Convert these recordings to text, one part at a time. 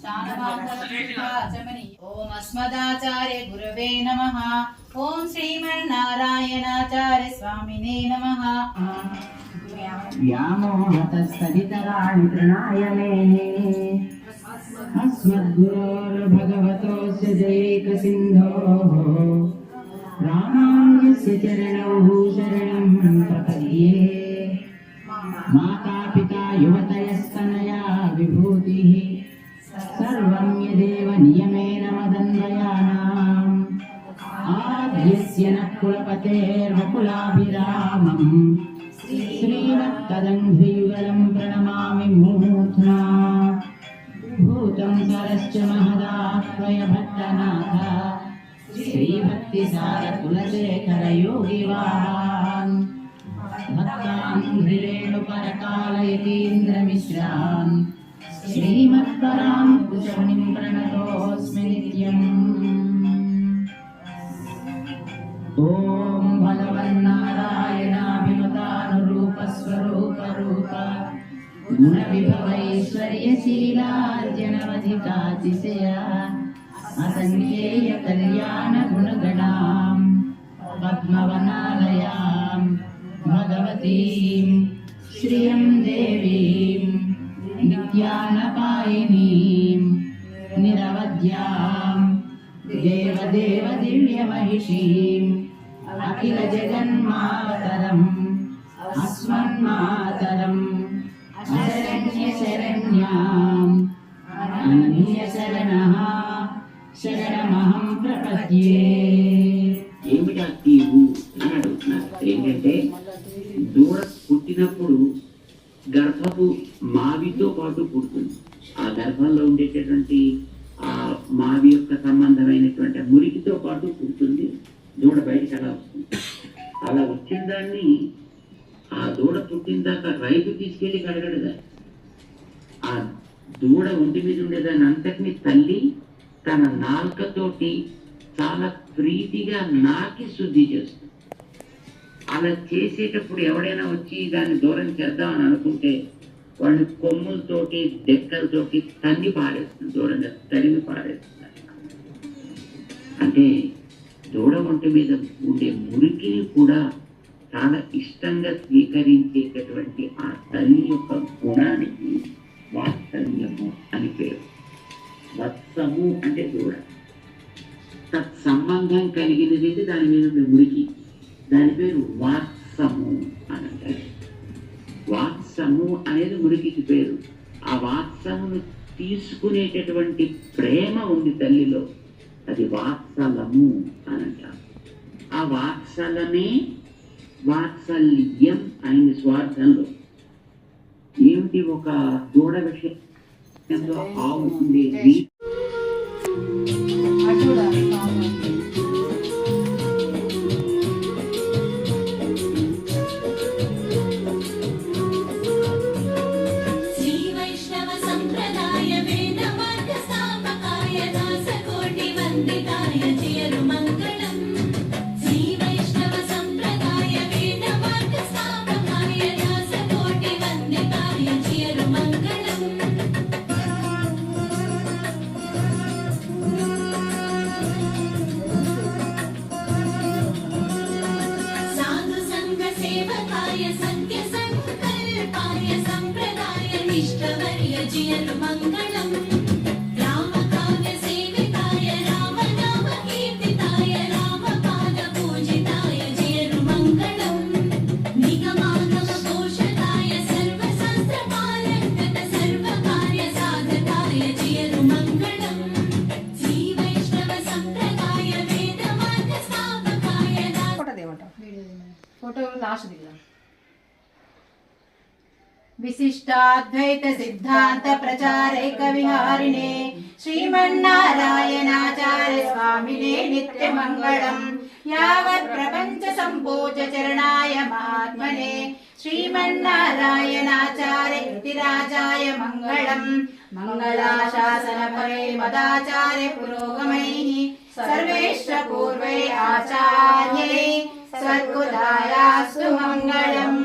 ओम अस्मदाचार्य गुरवे नमः। ओम श्रीमन्नारायणाचार्य स्वामिने नमः। व्यामोहतस्तदितराणि तृणाय मेने अस्मद्गुरोर्भगवतोऽस्य जयैकसिन्धोः रामानुजस्य चरणौ शरणं प्रपद्ये। मातापिता युवतयस्तनया विभूतिः सर्वं यदेव नियमेन मदन्वयानाम्। आद्यस्य नः कुलपतेर्वकुलाभिरामम् श्रीमत्तदङ्घ्रियुगलं प्रणमामि मूर्ध्ना। भूतं सरश्च महदाह्वय भट्टनाथ श्रीभक्तिसारकुलशेखर योगिवान् भक्ताङ्घ्रिरेणुपरकालयतीन्द्रमिश्रान् श्रीमत्परां कुशमुनिं प्रणतोऽस्मि नित्यम्। ॐ भगवन्नारायणाभिमतानुरूपस्वरूपरूप गुणविभवैश्वर्यशीलार्जनमधिकातिशया असङ्ख्येयकल्याणगुणगणां पद्मवनालयां भगवतीं श्रियं देवीं नित्यानपायिनीं निरवध्यां देवदेव दिव्यमहिषीम् अखिल जगन्मातरम् अस्मन्मातरम् अशरण्य शरण्याम् अनन्य शरणः शरणमहं प्रपद्ये। ఏమిటా తీవు అని అడుగుతున్నారు. ఏంటంటే దూడ పుట్టినప్పుడు గర్భపు మావితో పాటు పుడుతుంది. ఆ గర్భంలో ఉండేటటువంటి ఆ మావి యొక్క సంబంధమైనటువంటి మురికితో పాటు పుడుతుంది. దూడ బయటికి అలా వస్తుంది. అలా వచ్చిన దాన్ని ఆ దూడ పుట్టిన దాకా రైతు తీసుకెళ్ళి కడగడదా. ఆ దూడ ఒంటి మీద ఉండేదాన్ని అంతటినీ తల్లి తన నాలుకతోటి చాలా ప్రీతిగా నాకి శుద్ధి చేస్తుంది. అలా చేసేటప్పుడు ఎవడైనా వచ్చి దాన్ని దూరం చేద్దామని అనుకుంటే వాడిని కొమ్ములతోటి డెక్కలతోటి తన్ని పారేస్తుంది. దూరంగా తరిమి పారేస్తుంది. అంటే దూడ ఒంటి మీద ఉండే మురికిని కూడా చాలా ఇష్టంగా స్వీకరించేటటువంటి ఆ తల్లి యొక్క గుణానికి వాత్సల్యము అని పేరు. వత్సము అంటే దూడ. తత్సంబంధం కలిగినది దాని మీద ఉండే మురికి, దాని పేరు వాత్సము అని అంటారు. వాత్సము అనేది మురికికి పేరు. ఆ వాత్సమును తీసుకునేటటువంటి ప్రేమ ఉంది తల్లిలో, అది వాత్సలము అని అంటారు. ఆ వాత్సలమే వాత్సల్యం అయింది స్వార్థంలో. ఏమిటి ఒక దూడ విషయంలో ఆవు ఉండేది. विशिष्टाद्वैत सिद्धांत प्रचारैक विहारिणे श्रीमन्नारायणाचार्य स्वामिने नित्य मंगलम। यावत् प्रपंच संपूज्य चरणाय महात्मने श्रीमन्नारायणाचार्य इतिराजाय मंगलम। मंगलाशासन परे मदाचार्य पुरोगमैः सर्वेश्च पूर्वै आचार्यै सद्बुधायास्तु मंगलम।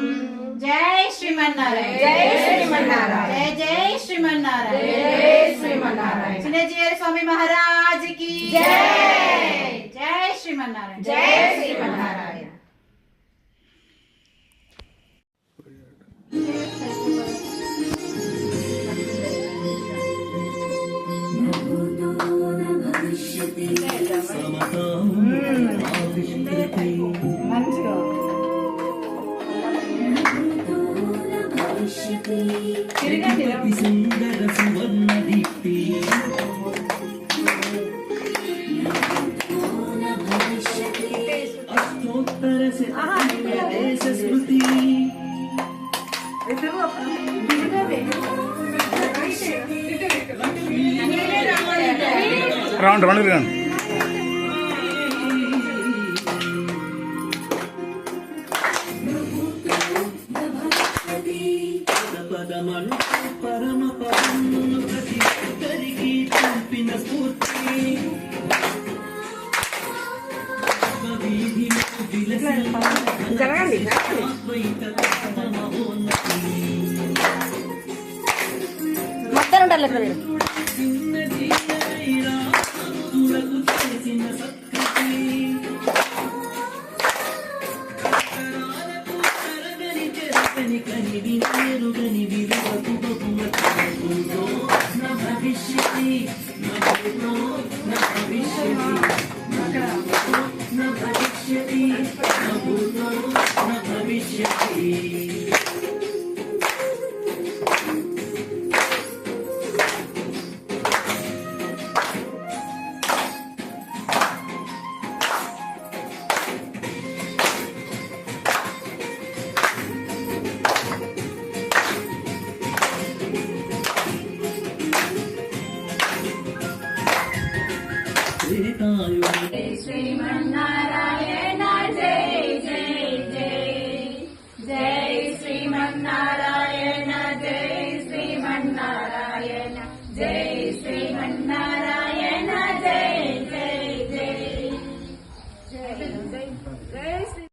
जय श्रीमन्नारायण, जय श्रीमन्नारायण, जय जय श्रीमन्नारायण, जय श्रीमन्नारायण। वन्यजीव स्वामी महाराज की जय। जय श्रीमन्नारायण। जय श्रीमन्नारायण। सुंदर सुवर्ण दीप्ति अष्टोत्तर से देश स्मृति राउंड राउंड राउंड పదమను పరమ పదమును ప్రతి ఒక్కరికి పంపిన స్ఫూర్తి వీధిలో విలసి అద్వైత మహోన్నతి చిన్నది రాములకు చేసిన సత్కృతి కనివి నేరుగని విలువకు బహుమతి నా భవిష్యతి నా భవిష్యతి నా భవిష్యతి నా భవిష్యతి श्रीमन्नारायण जय जय जय। जय श्रीमन्नारायण जय श्रीमन्नारायण। जय श्रीमन्नारायण जय जय जय। जय श्री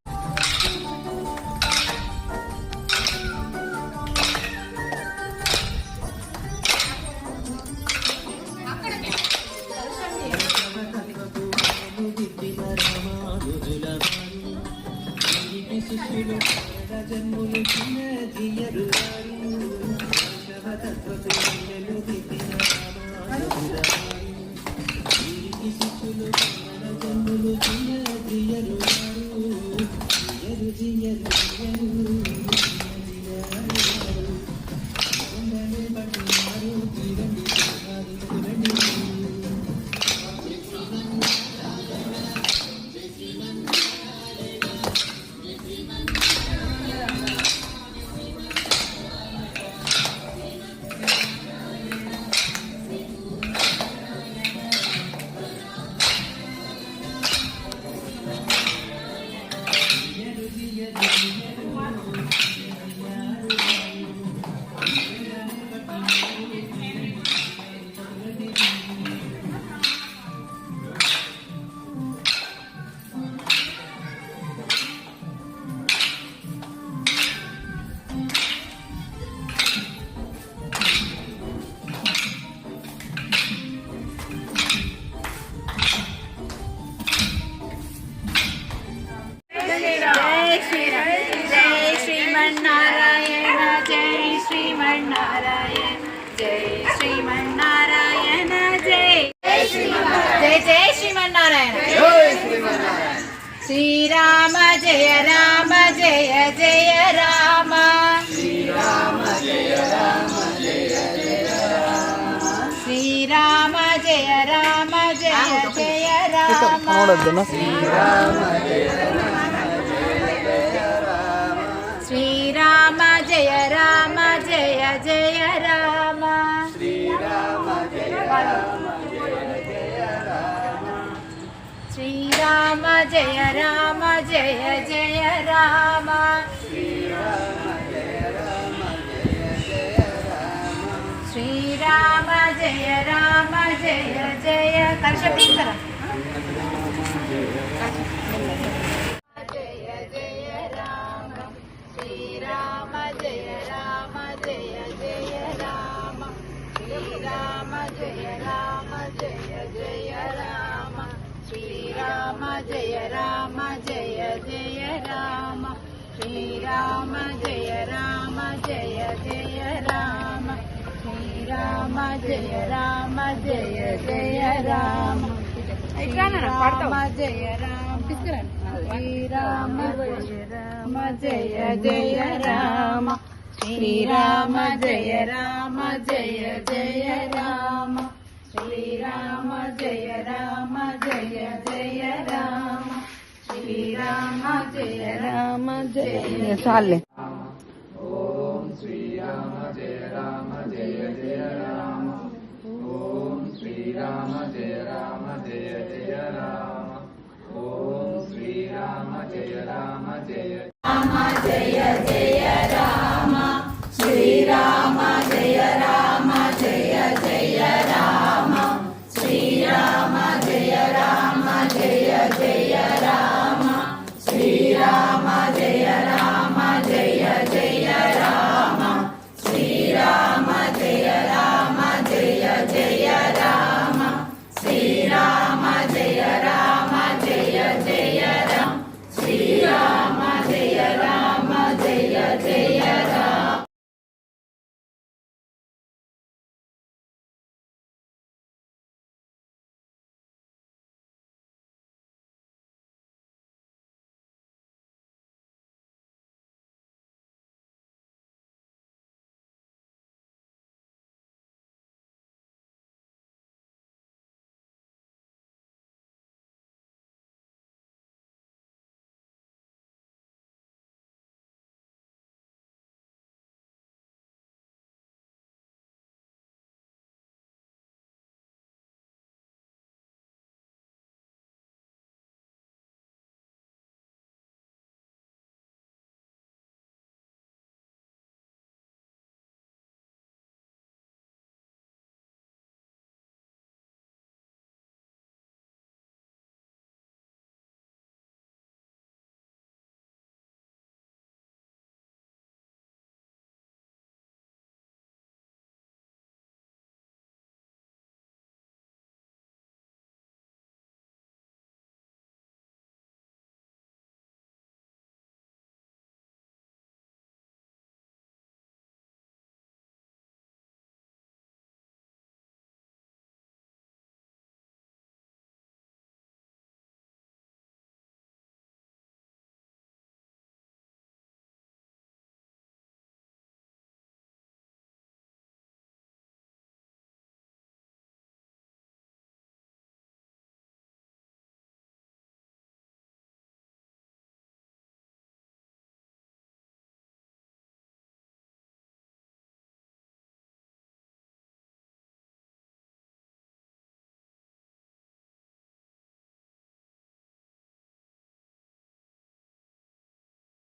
శిష్యులు జన్ములు దియరు శిష్యులు జన్ములు దియరు श्रीमन्नारायण जय श्रीमन्नारायण। जय श्रीमन्नारायण जय जय जय श्रीमन्नारायण। श्री राम जय राम जय जय राम। श्री राम जय राम जय जय राम। श्री राम जय राम जय जय राम। श्री राम श्री राम जय राम जय जय राम। श्री राम जय राम जय जय राम। श्री राम जय राम जय जय राम। श्री राम जय राम जय जय राम। श्री राम जय राम जय जय कर शब्द करा। जय जय राम। श्री राम जय राम जय जय राम। श्री राम जय राम జయ జయ రామ శ్రీరామ జయ రామ జయ జయ రామ శ్రీరామ జయ రామ జయ జయ రామ శ్రీరామ జయ రామ జయ జయ రామ శ్రీరామ జయ రామ శ్రీరామ జయ రామ జయ జయ రామ శ్రీరామ జయ రామ జయ జయ రామ శ్రీరామ జయ రామ జయ జయ రామ శ్రీరామ జయ రామ జయ చాలే